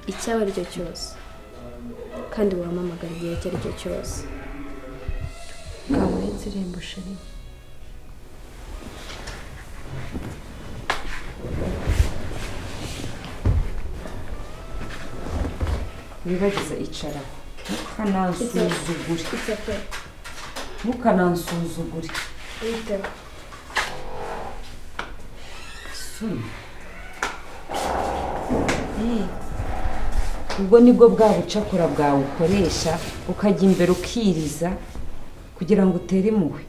icyaba ari cyo cyose kandi wampamagara igihe icyo ari cyo cyose. Kawe nzirembo sheri. Wibagiza icara. Ntukanansuzugure. Ntukanansuzugure. Ubwo nibwo bwa bucakura bwawe ukoresha ukajya imbere ukiriza kugira ngo utere impuhwe.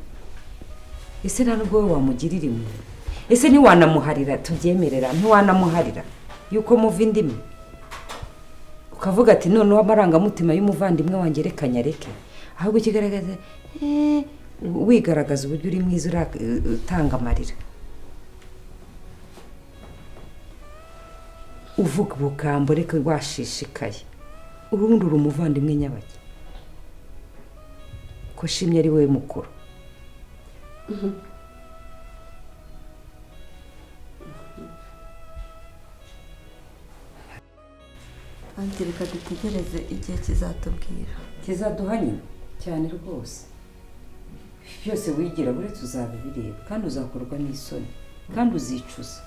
Ese nta nubwo wowe wamugirira impuhwe? Ese ntiwanamuharira? Tubyemerera ntiwanamuharira yuko muva indimi ukavuga ati noneho amarangamutima y'umuvandimwe wanjye reka nyareke, ahubwo kigaragaza wigaragaza uburyo uri mwiza utanga amarira, uvuga ubugambo reka washishikaye, urundi uri umuvandimwe nyabaki ko shimye ari wowe mukuru. Anti reka dutegereze igihe kizatubwira. Kizaduha nyine cyane rwose. Byose wigira buretse uzabibireba kandi uzakorwa n'isoni kandi uzicuza.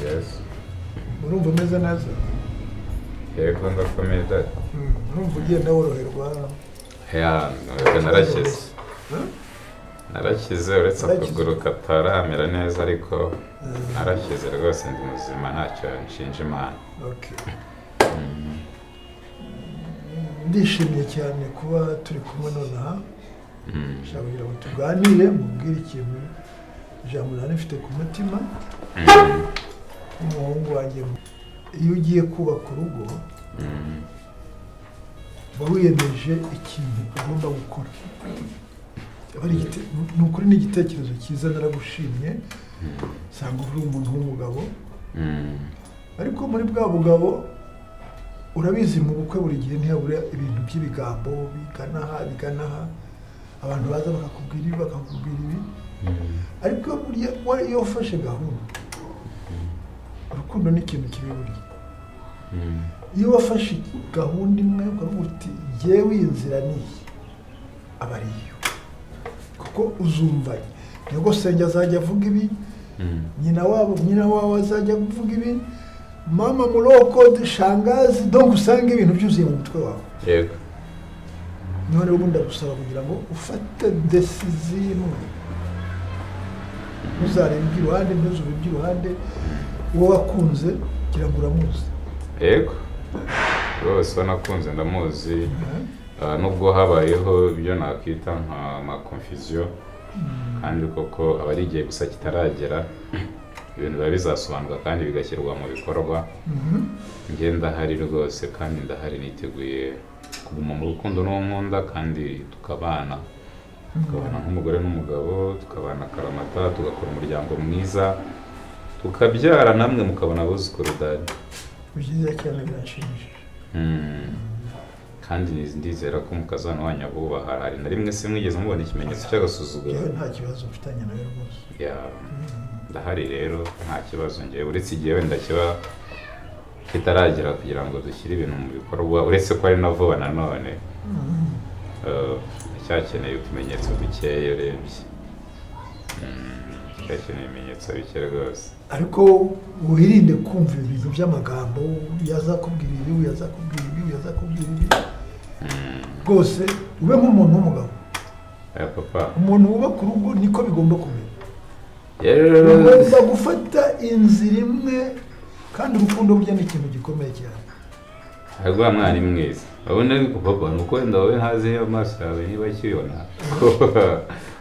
Yes. Urumva umeze neza? Yego ndakomeza. Urumva ugiye naworoherwa? Narakize. Narakize uretse akaguru kataramera neza ariko narakize rwose ndi muzima ntacyo nshinja Imana. Okay. Ndishimye cyane kuba turi kumwe nonaha. Nshaka kugira ngo tuganire mubwire ikintu ijambo nari mfite ku mutima. Umuhungu wanjye iyo ugiye kubaka urugo uba wiyemeje ikintu ugomba gukora. Ni ukuri n'igitekerezo cyiza naragushimye nsanga uri umuntu w'umugabo, ariko muri bwa bugabo urabizi mu bukwe buri gihe ntihabura ibintu by'ibigambo biganaha abantu baza bakakubwira ibi bakakubwira ibi, ariko iyo ufashe gahunda urukundo ni ikintu kibi buriya. Iyo wafashe gahunda imwe ukavuga uti jyewe iyi nzira niyi aba ariyo, kuko uzumva nyogosenge azajya avuga ibi, nyina wabo azajya avuga ibi, mama muroko shangazi, donc usanga ibintu byuzuye mu mutwe wawe. Yego. None ubu ndagusaba kugira ngo ufate decision, uzareba iby'iruhande ntuzube iby'iruhande, uwo wakunze kugira ngo uramuzi. Yego. Rwose nakunze ndamuzi, nubwo habayeho ibyo nakwita nka confusion, kandi koko aba ari igihe gusa kitaragera ibintu biba bizasobanuka kandi bigashyirwa mu bikorwa. Njye ndahari rwose kandi ndahari niteguye kuguma mu rukundo n'unkunda kandi tukabana nk'umugore n'umugabo, tukabana akaramata, tugakora umuryango mwiza, tukabyara namwe mukabona abuzukuru dadi. Byiza cyane birashimishije. Kandi ndizera ko mukazana wanyu abubaha, hari na rimwe se mwigeze mubona ikimenyetso cy'agasuzuguro. Nta kibazo mfitanye nawe rwose. Ndahari rero nta kibazo njyewe, uretse igihe wenda kiba kitaragera kugira ngo dushyire ibintu mu bikorwa, uretse ko ari na vuba nanone cyakeneye utumenyetso dukeya urebye. Cyakeneye ibimenyetso bike rwose. Ariko wirinde kumva ibintu by'amagambo, yazakubwira ibi, yazakubwira ibi, yazakubwira ibi. Rwose ube nk'umuntu w'umugabo. Papa. Umuntu wubaka urugo niko bigomba kumera. Ugomba gufata inzira imwe kandi urukundo burya ni ikintu gikomeye cyane. Ariko mwana mwiza. Urabona ariko papa nuko wenda wowe ntazi amaso yawe niba akibona.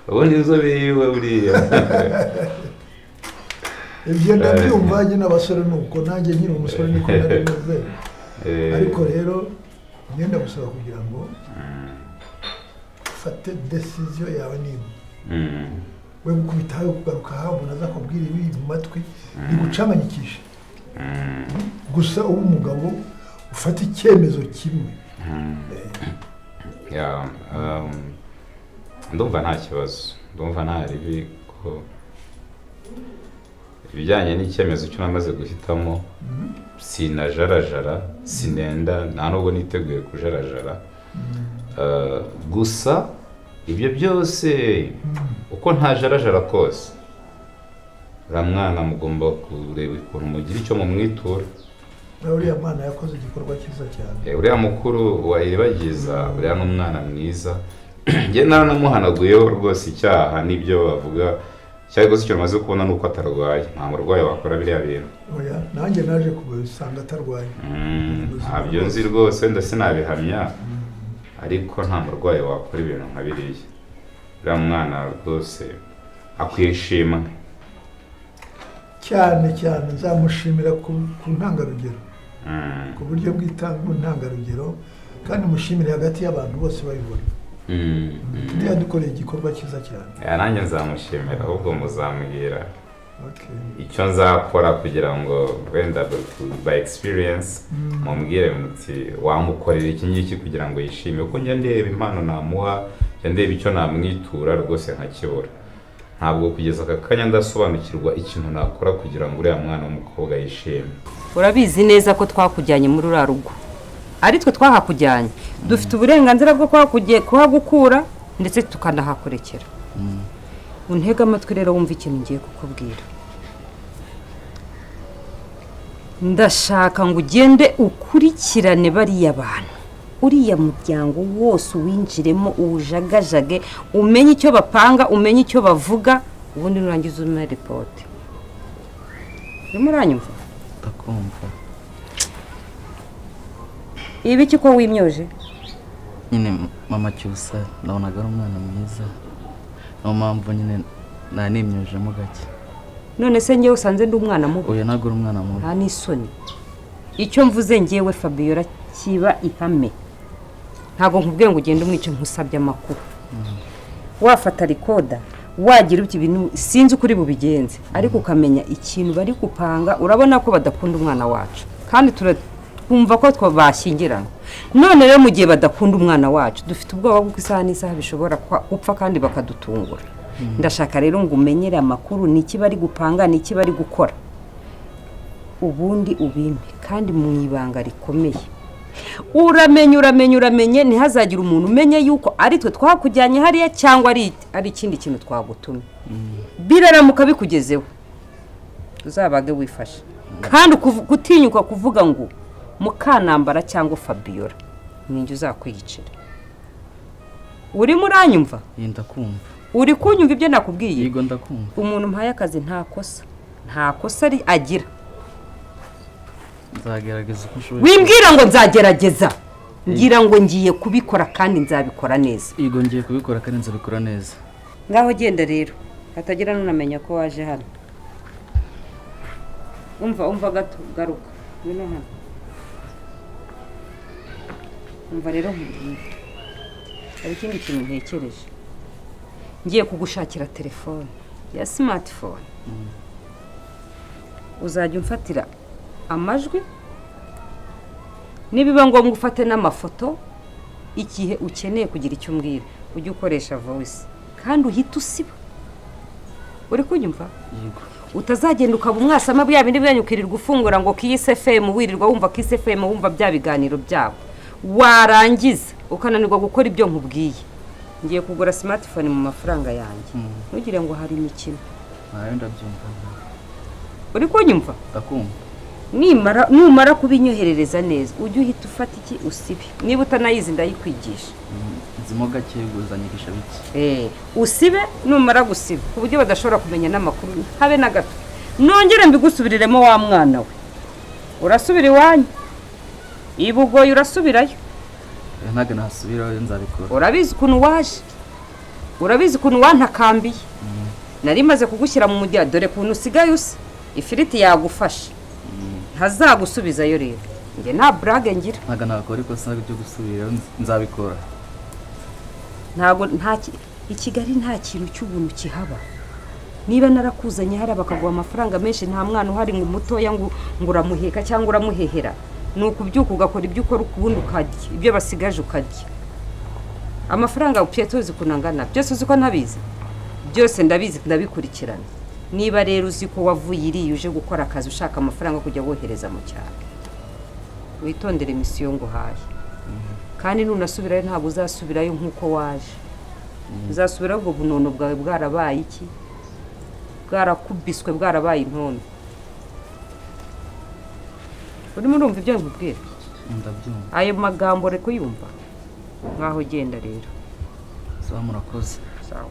Urabona inzobe yiwe buriya. Ibyo ndabyumva njye n'abasore nuko nanjye nkiri umusore niko nari meze. Ariko rero ngenda gusaba kugira ngo ufate decision yawe nimba we gukubita hawe kugaruka aho umuntu aza kubwira ibi mu matwi bigucamanyikisha gusa uba umugabo ufata icyemezo kimwe ndumva nta kibazo ndumva nta ribi ko ibijyanye n'icyemezo cyo namaze guhitamo sinajarajara sinenda nta nubwo niteguye kujarajara gusa ibyo byose uko ntajarajara kose uriya mwana mugomba kureba ukuntu mugira icyo mumwitura. uriya mwana yakoze igikorwa cyiza cyane, uriya mukuru wayiribagiza, uriya n'umwana mwiza. Njye naranamuhanaguyeho rwose icyaha n'ibyo bavuga cyangwa se icyo maze kubona nuko atarwaye. Nta murwayi wakora biriya bintu. Oya, nanjye naje kubisanga atarwaye. Ntabyo nzi rwose ndetse nabihamya, ariko nta murwayi wakora ibintu nka biriya. Uriya mwana rwose akwishima cyane cyane, nzamushimira ku ntangarugero, ku buryo bw'itanga ntangarugero, kandi mushimire hagati y'abantu bose babibona. Ndiya dukoreye igikorwa cyiza cyane. Nanjye nzamushimira, ahubwo muzambwira icyo nzakora kugira ngo wenda by experience mumbwire muti wamukorera iki ngiki kugira ngo yishime, kuko njya ndeba impano namuha, njya ndeba icyo namwitura rwose nkakibura. Ntabwo kugeza aka kanya ndasobanukirwa ikintu nakora kugira ngo uriya mwana w'umukobwa yishime. Urabizi neza ko twakujyanye muri uriya rugo, ari twe twahakujyanye, dufite uburenganzira bwo kuhagukura ndetse tukanahakurekera. Untega amatwi rero wumva ikintu ngiye kukubwira. Ndashaka ngo ugende ukurikirane bariya bantu, uriya muryango wose uwinjiremo, uwujagajage, umenye icyo bapanga, umenye icyo bavuga, ubundi nurangiza ume report. Urimo uranyumva? Ndakumva. Ibi ki ko wimyoje? Nyine mama Cyusa nabonaga ari umwana mwiza, niyo mpamvu nyine nanimyojemo gake. None se ngewe usanze ndi umwana mubi? Oya, ntabwo uri umwana mubi. Nta n'isoni. Icyo mvuze ngewe Fabiola kiba ihame. Ntabwo nkubwiye ngo ugende umwice nkusabye amakuru. Wafata rikoda, wagira uti ibintu sinzi ukuri bubigenze, ariko ukamenya ikintu bari gupanga. Urabona ko badakunda umwana wacu, kandi twumva ko twabashyingirana. None rero mu gihe badakunda umwana wacu, dufite ubwoba bw'uko isaha n'isaha bishobora gupfa kandi bakadutungura. Ndashaka rero ngo umenyere amakuru, niki bari gupanga, niki bari gukora, ubundi ubimpe kandi mu ibanga rikomeye. Uramenye ntihazagira umuntu umenye yuko ari twe twakujyanye hariya cyangwa ari ikindi kintu twagutumye. Biraramuka bikugezeho, uzabage wifashe, kandi gutinyuka kuvuga ngo Mukanambara cyangwa Fabiola ninjye uzakwiyicira. Urimo uranyumva? Ndakumva. Uri kunyumva ibyo nakubwiye? Yego ndakumva. Umuntu mpaye akazi nta kosa ari agira. Nzagerageza uko nshoboye. Wimbwira ngo nzagerageza, ngira ngo ngiye kubikora kandi nzabikora neza. Yego ngiye kubikora kandi nzabikora neza. Ngaho genda rero, hatagira nunamenya ko waje hano. Umva gato, garuka ngwino hano. Umva rero nkubwire, hari ikindi kintu ntekereje. Ngiye kugushakira telefone ya smartphone. Uzajya umfatira amajwi, nibiba ngombwa ufate n'amafoto. Igihe ukeneye kugira icyo umbwira, ujye ukoresha voice kandi uhita usiba. Uri kunyumva? Yego. Utazagenda ukaba umwasama bya bindi byanyukirirwa ufungura ngo Kiss FM wirirwa wumva Kiss FM wumva bya biganiro byabo, warangiza ukananirwa gukora ibyo nkubwiye. Ngiye kugura smartphone mu mafaranga yanjye. Ntugire ngo hari imikino. Nayo ndabyumva. Uri kunyumva? Ndakumva. Numara kubinyoherereza neza, ujye uhita ufata iki usibe. Niba utanayizi ndayikwigisha. Nzimo gake guzanyigisha biki. Usibe numara gusiba ku buryo badashobora kumenya n'amakuru habe na gato. Nongere mbigusubiriremo wa mwana we. Urasubira iwanyu. Ibugoye urasubirayo. Ntago nasubira nzabikora. Urabizi ukuntu waje. Urabizi ukuntu wantakambiye. Nari maze kugushyira mu mujya, dore kuntu usigaye usa. Ifiriti yagufasha. Ntazagusubizayo rero. njye nta burage ngira. ntabwo nakora ikosa ryo gusubirayo, nzabikora. Ntabwo i Kigali nta kintu cy'ubuntu kihaba. Niba narakuzanye hari bakaguha amafaranga menshi, nta mwana uhari ngo mutoya ngo uramuheka cyangwa uramuhehera. Ni ukubyuka ugakora ibyo ukora ukubundi ukarya ibyo basigaje ukarya. Amafaranga upye tuzi kunangana byose uzi ko ntabizi, byose ndabizi ndabikurikirana. Niba rero uzi ko wavuye iriye uje gukora akazi ushaka amafaranga kujya wohereza mu cyaro, witondere misiyo ngo haye. Kandi nunasubirayo ntabwo uzasubirayo nk'uko waje. Uzasubirayo ubwo bunono bwawe bwarabaye iki, bwarakubiswe, bwarabaye intondo. Urimo urumva ibyo nkubwira? Ndabyumva. Ayo magambo reko yumva nkaho genda rero. Sawa, murakoze. Sawa.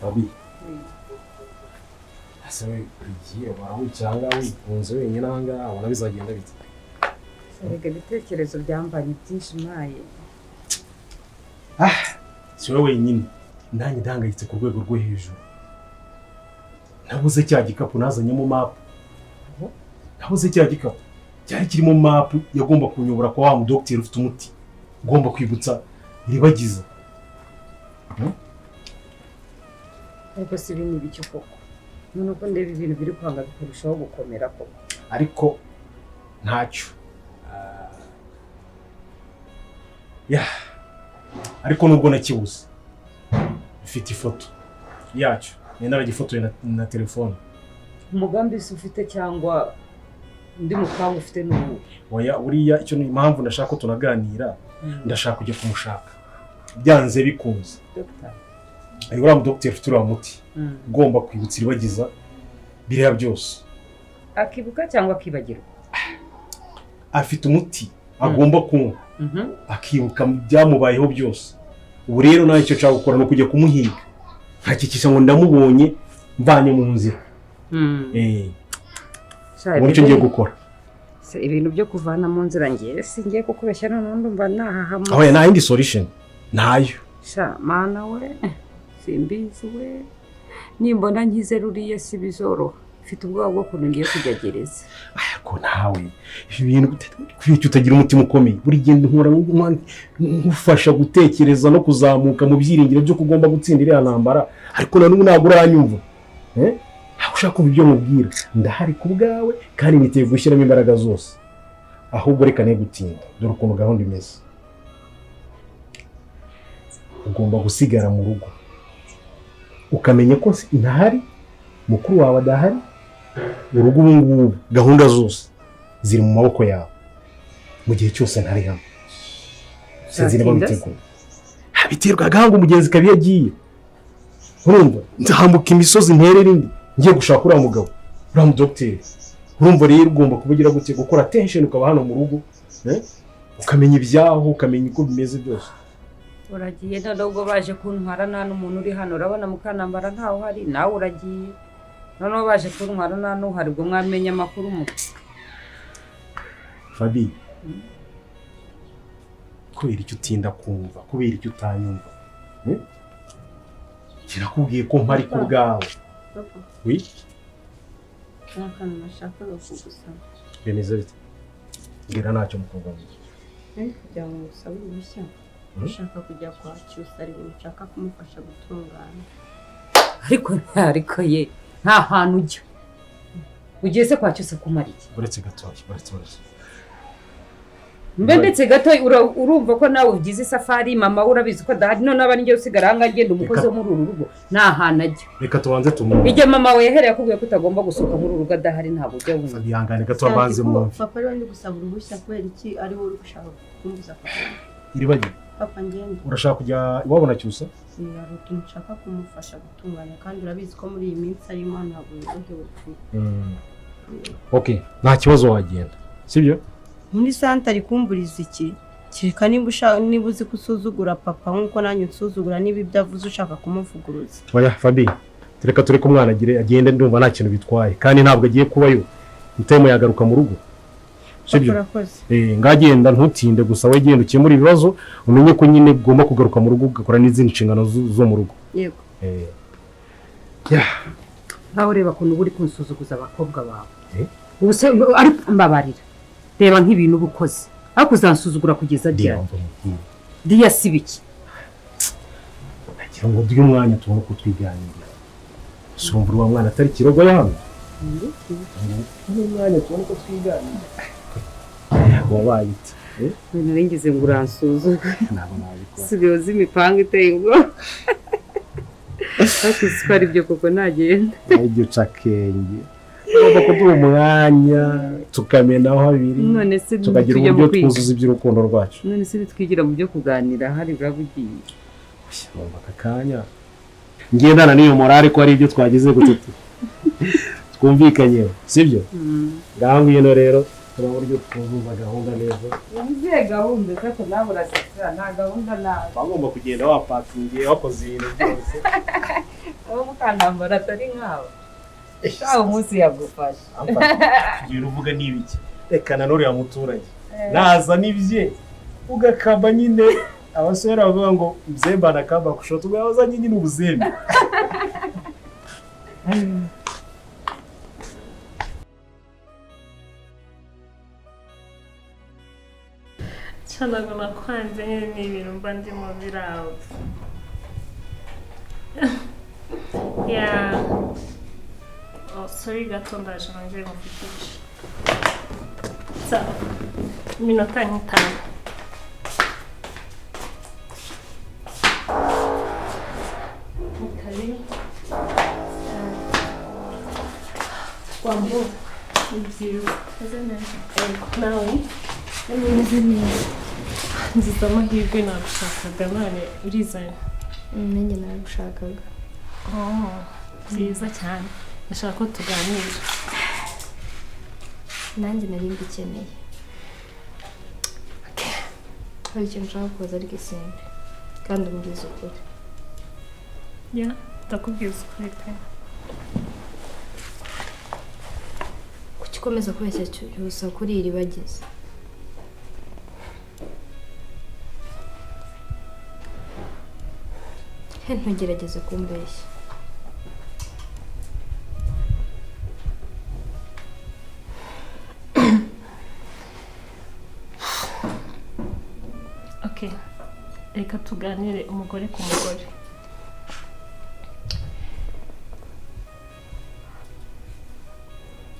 Fabi, ese igiye warawicyanga wifunze wenyine aha ngaha ubona bizagenda bite? Erega ibitekerezo byambanye byinshi maye. Si wowe wenyine, nanjye ndahangayitse ku rwego rwo hejuru. Nabuze cya gikapu nazanyemo mapu. Nabuze cya gikapu cyari kirimo mapu yagomba kunyobora kwa wa mudokiteri ufite umuti ugomba kwibutsa iribagiza. Ariko si ibintu bicyo koko. None uko ndeba ibintu biri kwanga bikurushaho gukomera koko. Ariko ntacyo. Ariko nubwo nakibuze ufite ifoto yacyo, ni naragifotoye na telefone. Umugambi se ufite cyangwa ndi mukanga ufite n'ubu? Oya, uriya icyo ni impamvu ndashaka ko tunaganira. Ndashaka kujya kumushaka byanze bikunze. Dr. Uriya mudokiteri ufite uriya muti ugomba kwibutsa iribagiza biriya byose. Akibuka cyangwa akibagirwa? Afite umuti agomba kunywa, akibuka byamubayeho byose. Ubu rero nawe icyo nshaka gukora no kujya kumuhiga, nkakikisha ngo ndamubonye mvanye mu nzira. Muri cyo ngiye gukora. Ibintu byo kuvana mu nzira ngiye singiye kukubeshya none ndumva nahahama. Aho nta yindi solution nayo. Sha mana we, simbizi we. Nimbona nkize ruriye si bizoroha. Mfite ubwoba bwo kuntu ngiye kugereza. Ariko nawe ibintu kwicyo utagira umutima ukomeye. Buri gihe nkora ngufasha gutekereza no kuzamuka mu byiringiro byo kugomba gutsindira ya ntambara, ariko na n'ubu ntabwo uranyumva. Ushaka kuba ibyo mubwira ndahari ku bwawe kandi niteye gushyiramo imbaraga zose. Ahubwo reka ne gutinda, dore ukuntu gahunda imeze. Ugomba gusigara mu rugo ukamenya ko ntahari, mukuru wawe adahari. Urugo ubu ngubu gahunda zose ziri mu maboko yawe mu gihe cyose ntari hano. Sinzi niba biteguye. Biterwa gahanga umugenzi kabi yagiye. Urumva nzahambuka imisozi nterera indi ngiye gushaka uriya mugabo, uriya mudokiteri. Urumva rero ugomba kubugira gute gukora attention ukaba hano mu rugo, ukamenya ibyaho, ukamenya uko bimeze byose. Uragiye nubwo baje kuntwara nta n'umuntu uri hano, urabona Mukanambara ntawe uhari, nawe uragiye. Noneho baje kuntwara nta n'uhari, ubwo mwamenya amakuru mu. Fabi, kubera icyo utinda kumva, kubera icyo utanyumva. Kirakubwiye ko mpari ku bwawe. Oui? Akantu nashakaga kugusaba. Bemeze bite? Ngira ntacyo mukobwa wanjye. Kugira ngo usabe uruhushya. Ushaka kujya kwa Cyusa, ari ushaka kumufasha gutungana. Ariko ye nta hantu ujya. Ugiye se kwa Cyusa kumara iki? Uretse gatoya, uretse. Mbendetse gato urumva ko nawe ugize isafari, mama urabizi ko dahari, none aba ngiye usigara hanga agenda umukozi wo muri uru rugo nta hantu ajya. Reka tubanze tumuhe. Ije mama we yahereye akubwiye ko utagomba gusohoka muri uru rugo adahari, ntabwo ujya wumva. Bihangane gato abanze mu. Papa rero ndi gusaba uruhushya kubera iki ari wowe uri gushaka kumbuza papa. Iribagiye. Papa ngende. Urashaka kujya iwabo na Cyusa? Hari utuntu nshaka kumufasha gutunganya kandi urabizi ko muri iyi minsi arimo ntabwo yorohewe. Okay, nta kibazo wagenda. Sibyo? Muri santa ari kumburiza iki? Kireka niba uzi kusuzugura papa nkuko nanjye nsuzugura niba ibyo avuze ushaka kumuvuguruza. Oya Fabi, reka tureke umwana agende ndumva nta kintu bitwaye kandi ntabwo agiye kubayo mutemo yagaruka mu rugo sibyo ngagenda ntutinde gusa we genda ukemura ibibazo umenye ko nyine ugomba kugaruka mu rugo ugakora n'izindi nshingano zo mu rugo yego nawe ureba ukuntu uba uri kunsuzuguza abakobwa bawe ubu se ariko mbabarira reba nk'ibintu uba ukoze ariko uzansuzugura kugeza ryari diya si biki nagira ngo duhe umwanya tubone uko twiganirira sumva uwa mwana atari kirogo yawe umwanya tubone uko twiganirira wabaye iki naringize ngo uransuzugure sigaye uzi imipanga iteye ubwoba ariko uzi ko ari byo koko ntagenda ibyo cakenge ugomba kuduha umwanya tukamenaho habiri tukagira uburyo twuzuza iby'urukundo rwacu none se twigira mu byo kuganira hari urabugiye numva aka kanya ngendana n'iyo morale ko hari ibyo twagize gututu twumvikanyeho sibyo ngaho ngwino rero tuba uburyo twuzuza gahunda neza uziye gahunda ariko nawe urasekera nta gahunda nawe bagomba kugenda wapakingiye wakoze ibintu byose wowe mukandambara atari nkawe shaho umunsi yagufasha kugira uvuga n'ibiki reka nanone muturage naza n'ibye ugakamba nyine abasore bavuga ngo mzemba na kamba kushoto ubazanye nyine ubuzembe cyanago nakwanze nyine ni ibintu mba ndimo birawe sorry gato ndaje nongere mufitishe iminota nk'itanu wambo ibyiza nawe umeze neza nziza amahirwe nagushakaga none urizanye nanjye nagushakaga byiza cyane ndashaka ko tuganira nanjye nari mbikeneye hari ikintu nshaka kubaza ariko isimbi kandi umbwiza ukuri ndakubwiza ukuri pe kuki ukomeza kubeshya gusa kuri iri bagize ntugerageze kumbeshya reka tuganire umugore ku mugore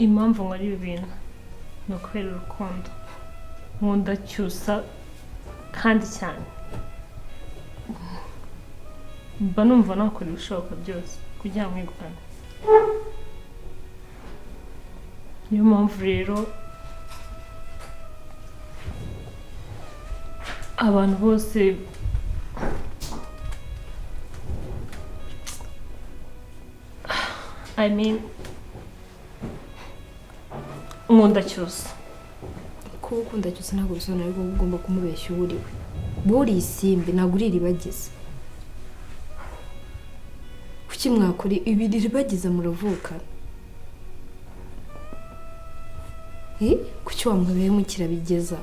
impamvu nkora ibi bintu ni ukubera urukundo nkunda Cyusa kandi cyane mba numva nakora ibishoboka byose kugira ngo mwegukane niyo mpamvu rero abantu bose nkunda Cyusa kuba ukunda Cyusa ntabwo bisobanura ko ugomba kumubeshya uwo uri we buri isimbi ntabwo uri iribagiza kuki mwakora ibi riribagiza muravukana kuki wamwebeye mukirabigeza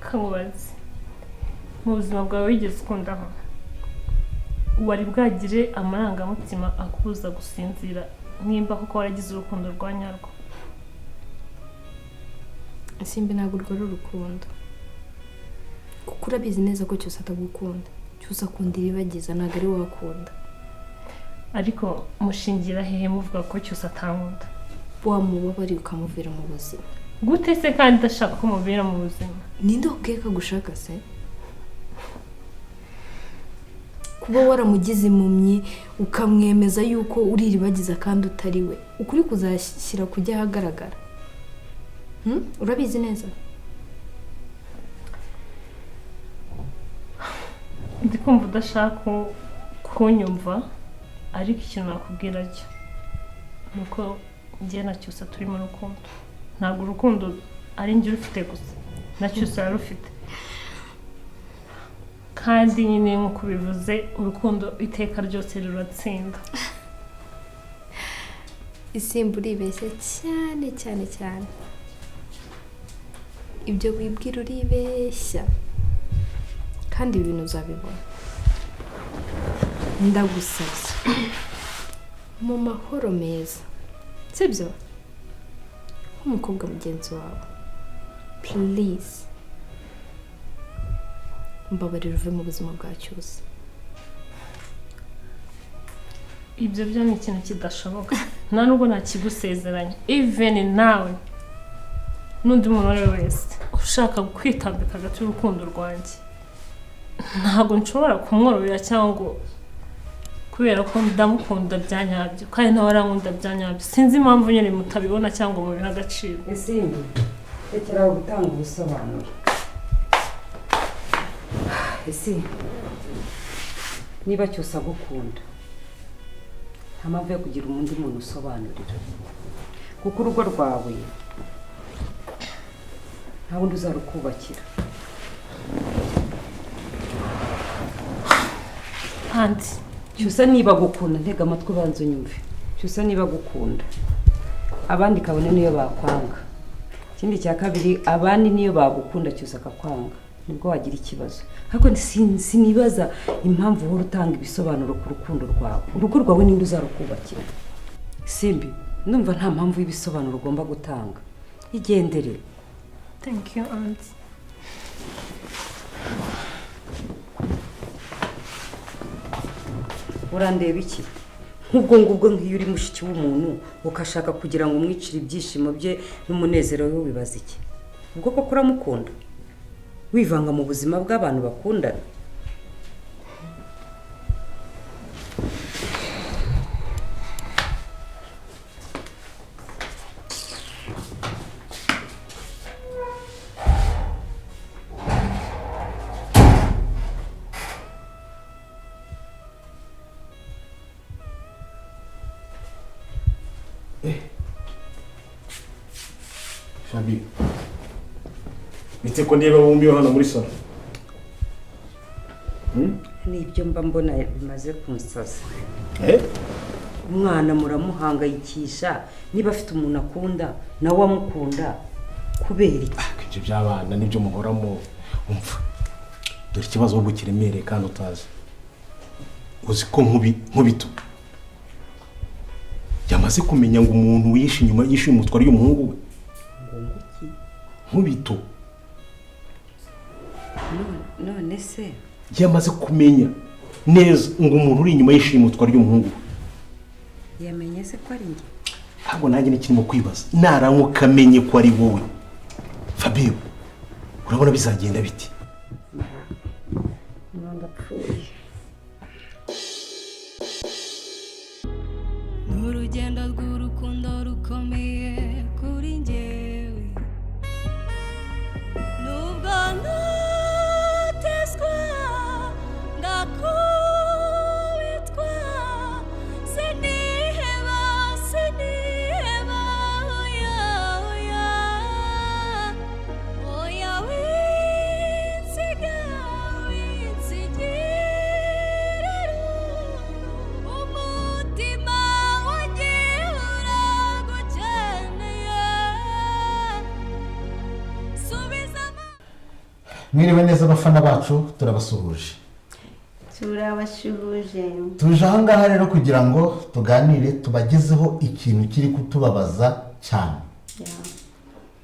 kamubaze mu buzima bwawe wigeze ukundaho wari bwagire amarangamutima akubuza gusinzira nimba kuko waragize urukundo rwa nyarwo isimbi ntabwo rwari urukundo kuko urabizi neza ko Cyusa atagukunda Cyusa akunda iribagiza ntabwo ari wakunda ariko mushingira hehe muvuga ko Cyusa atankunda wamubabariye ukamuvira mu buzima gute se kandi udashaka ko muvira mu buzima ninde ubwiye ko agushaka se kuba waramugize impumyi ukamwemeza yuko uri iribagiza kandi utari we ukuri kuzashyira kujya ahagaragara urabizi neza ndi kumva udashaka kunyumva ariko ikintu nakubwira cyo ni uko njye na Cyusa turi mu rukundo ntabwo urukundo ari njye urufite gusa na Cyusa yarufite kandi nyine nk'uko bivuze urukundo iteka ryose ruratsinda. Isimba uribeshya cyane cyane cyane, ibyo wibwira uribeshya kandi ibintu uzabibona. Ndagusabye mu mahoro meza, sibyo? Nk'umukobwa mugenzi wawe, please mbabarira uve mu buzima bwa Cyusa. Ibyo byo ni ikintu kidashoboka, nta nubwo nakigusezeranya. Even nawe n'undi muntu uwo ari we wese ushaka kwitambika hagati y'urukundo rwanjye, ntabwo nshobora kumwororera cyangwa kubera ko ndamukunda bya nyabyo kandi nawe arankunda bya nyabyo. Sinzi impamvu nyine mutabibona cyangwa mubiha agaciro. Isimbi rekeraho gutanga ubusobanuro. Ese niba Cyusa agukunda, nta mpamvu yo kugira undi muntu usobanurira, kuko urugo rwawe nta wundi uzarukubakira. Kandi Cyusa niba agukunda, ntega amatwi ubanza unyumve. Cyusa niba agukunda, abandi kabone niyo bakwanga. Ikindi cya kabiri, abandi niyo bagukunda Cyusa akakwanga, nibwo wagira ikibazo. Ariko sinibaza impamvu uhora utanga ibisobanuro ku rukundo rwawe. Urugo rwawe ninde uzarukubakira? Simbi, ndumva nta mpamvu y'ibisobanuro ugomba gutanga. Igendere. Thank you, Aunt. Urandeba iki? Nk'ubwo ngubwo nk'iyo uri mushiki w'umuntu ukashaka kugira ngo umwicire ibyishimo bye n'umunezero we, wibaza iki? Ubwo koko uramukunda? Wivanga mu buzima bw'abantu bakundana? Shabi, bite ko ndeba bombi hano muri salo? Nibyo mba mbona bimaze kunsaza. Umwana muramuhangayikisha, niba afite umuntu akunda nawe amukunda kubera iki? Ibyo by'abana nibyo muhoramo. Umva, dore ikibazo ubwo kiremereye kandi utazi. Uzi ko nkubito yamaze kumenya ngo umuntu wishe inyuma yishe umutwaro y'umuhungu we. Nkubito none se yamaze kumenya neza ngo umuntu uri inyuma yishe umutwaro y'umuhungu we. Yamenye se ko ari njye? Ntabwo nanjye nikirimo kwibaza, naramuka amenye ko ari wowe. Fabio, urabona bizagenda biti? Ndapfuye. N'urugendo rw'urukundo rukomeye kuri njyewe, nubwo natezwa ngakubitwa, siniheba oya oya oya, winsiga winsigirira umutima wanjye uragukeneye. Subizamo. Mwiriwe neza abafana bacu, turabasuhuje. turabashuhuje. Tuje aha ngaha rero kugira ngo tuganire, tubagezeho ikintu kiri kutubabaza cyane.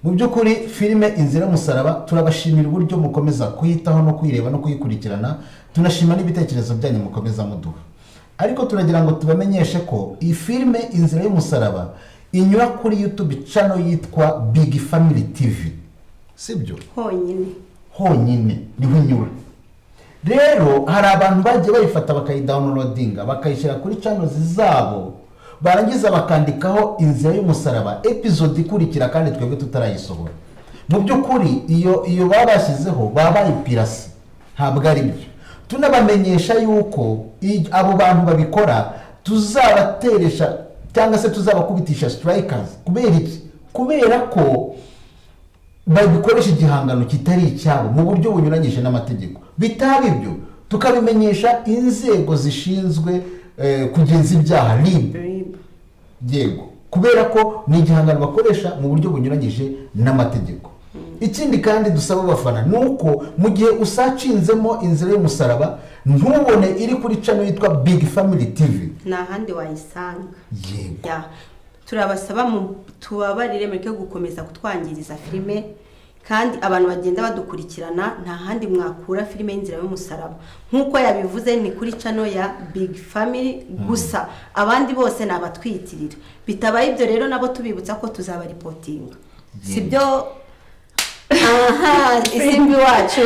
Mu by'ukuri filime Inzira y'Umusaraba turabashimira uburyo mukomeza kuyitaho no kuyireba no kuyikurikirana, tunashima n'ibitekerezo byanyu mukomeza muduha. Ariko turagira ngo tubamenyeshe ko iyi filime Inzira y'Umusaraba inyura kuri YouTube channel yitwa Big Family TV. Sibyo? Honyine niho inyura. Rero hari abantu bagiye bayifata bakayidownloadinga bakayishyira kuri channel zabo, barangiza bakandikaho Inzira y'Umusaraba episode ikurikira kandi twebwe tutarayisohora. Mu by'ukuri iyo babashyizeho babayipirasi, ntabwo ari byo. Tunabamenyesha yuko abo bantu babikora tuzabateresha cyangwa se tuzabakubitisha strikers. Kubera iki? Kubera ko babikoresha igihangano kitari icyabo mu buryo bunyuranyije n'amategeko. Bitaba ibyo tukabimenyesha inzego zishinzwe kugenza ibyaha RIB. Yego, kubera ko ni igihangano bakoresha mu buryo bunyuranyije n'amategeko. Ikindi kandi dusaba abafana ni uko mu gihe usacinzemo inzira y'umusaraba ntubone iri kuri channel yitwa Big Family TV, nta handi wayisanga. Yego. Turabasaba tubabarire mureke gukomeza kutwangiriza filime, kandi abantu bagenda badukurikirana nta handi mwakura filime y'inzira y'umusaraba nk'uko yabivuze, ni kuri channel ya Big Family gusa. Abandi bose ni abatwiyitirira, bitabaye ibyo rero nabo tubibutsa ko tuzabaripotinga, sibyo? Isimbi wacu.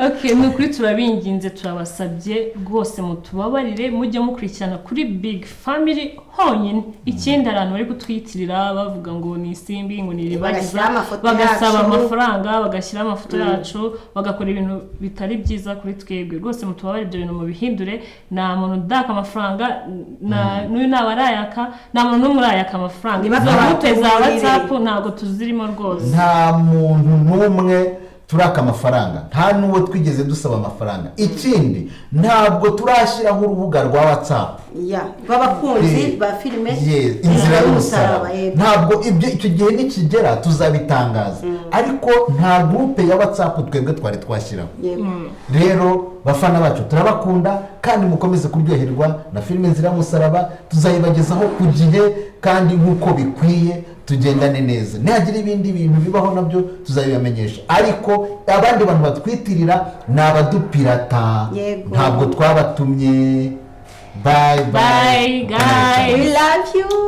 Okay, ni ukuri turabinginze, turabasabye rwose mutubabarire, mujye mukurikirana kuri Big Family honyine. Ikindi abantu bari gutwitirira bavuga ngo ni Isimbi, ngo ni Iribagiza, bagasaba amafaranga, bagashyira amafoto yacu, bagakora ibintu bitari byiza kuri twebwe. Rwose mutubabarire, ibyo bintu mubihindure. Nta muntu udaka amafaranga, n'uyu nabarayaka, nta muntu n'umwe urayaka amafaranga. Izo gute za WhatsApp ntabwo tuzirimo rwose. Nta muntu n'umwe turaka amafaranga, nta n'uwo twigeze dusaba amafaranga. Ikindi ntabwo turashyiraho urubuga rwa WhatsApp rw'abakunzi ba filime inzira y'umusaraba. Ntabwo icyo gihe nikigera tuzabitangaza, ariko nta groupe ya WhatsApp twebwe twari twashyiraho. Rero bafana bacu turabakunda, kandi mukomeze kuryoherwa na filime inzira y'umusaraba. Tuzayibagezaho ku gihe kandi nk'uko bikwiye, tugendane neza. Nihagira ibindi bintu bibaho nabyo tuzabibamenyesha, ariko abandi bantu batwitirira ni abadupirata, ntabwo twabatumye. Bye guys, we love you.